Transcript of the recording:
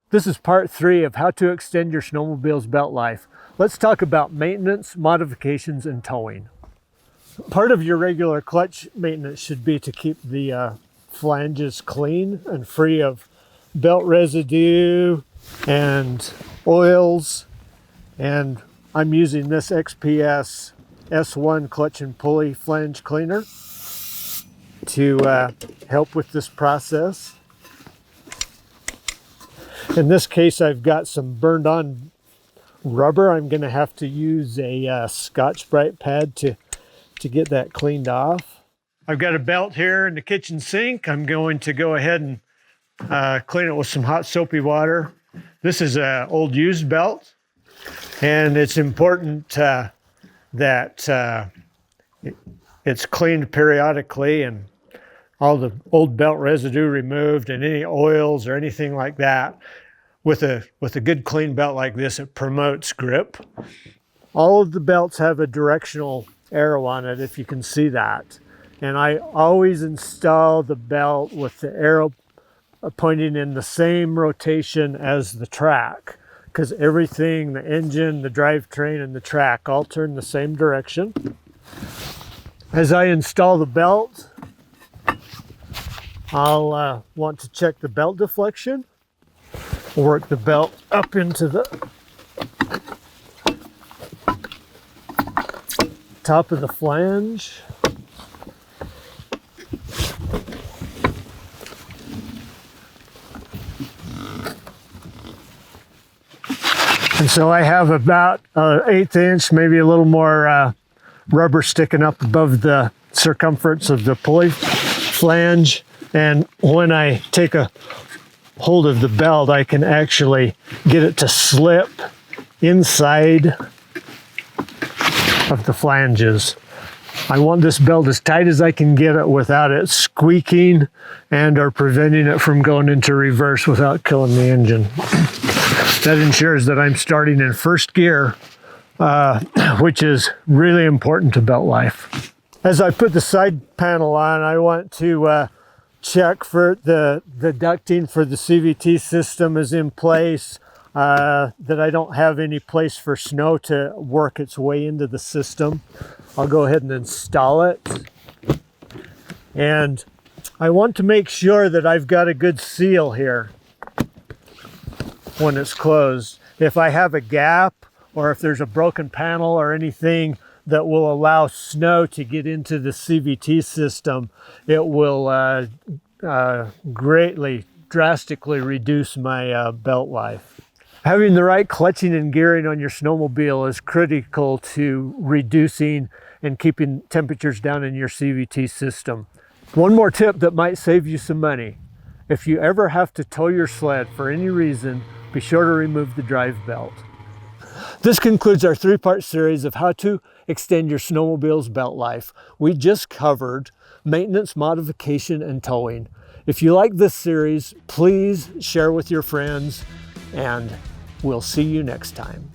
This is part 3 of how to extend your snowmobile's belt life. Let's talk about maintenance, modifications, and towing. Part of your regular clutch maintenance should be to keep the flanges clean and free of belt residue and oils. And I'm using this XPS S1 clutch and pulley flange cleaner to help with this process. In this case, I've got some burned on rubber. I'm going to have to use a Scotch-Brite pad to get that cleaned off. I've got a belt here in the kitchen sink. I'm going to go ahead and clean it with some hot soapy water. This is an old used belt, and it's important that it's cleaned periodically and all the old belt residue removed and any oils or anything like that. With a good clean belt like this, it promotes grip. All of the belts have a directional arrow on it, if you can see that. And I always install the belt with the arrow pointing in the same rotation as the track, because everything, the engine, the drivetrain, and the track all turn the same direction. As I install the belt, I'll want to check the belt deflection. Work the belt up into the top of the flange. And so I have about an 1/8 inch, maybe a little more rubber sticking up above the circumference of the pulley flange. And when I take a hold of the belt, I can actually get it to slip inside of the flanges. I want this belt as tight as I can get it without it squeaking and or preventing it from going into reverse without killing the engine. That ensures that I'm starting in first gear, which is really important to belt life. As I put the side panel on, I want to check for the ducting for the CVT system is in place, that I don't have any place for snow to work its way into the system. I'll go ahead and install it. And I want to make sure that I've got a good seal here when it's closed. If I have a gap or if there's a broken panel or anything that will allow snow to get into the CVT system, it will greatly, drastically reduce my belt life. Having the right clutching and gearing on your snowmobile is critical to reducing and keeping temperatures down in your CVT system. One more tip that might save you some money. If you ever have to tow your sled for any reason, be sure to remove the drive belt. This concludes our 3-part series of how to extend your snowmobile's belt life. We just covered maintenance, modification, and towing. If you like this series, please share with your friends, and we'll see you next time.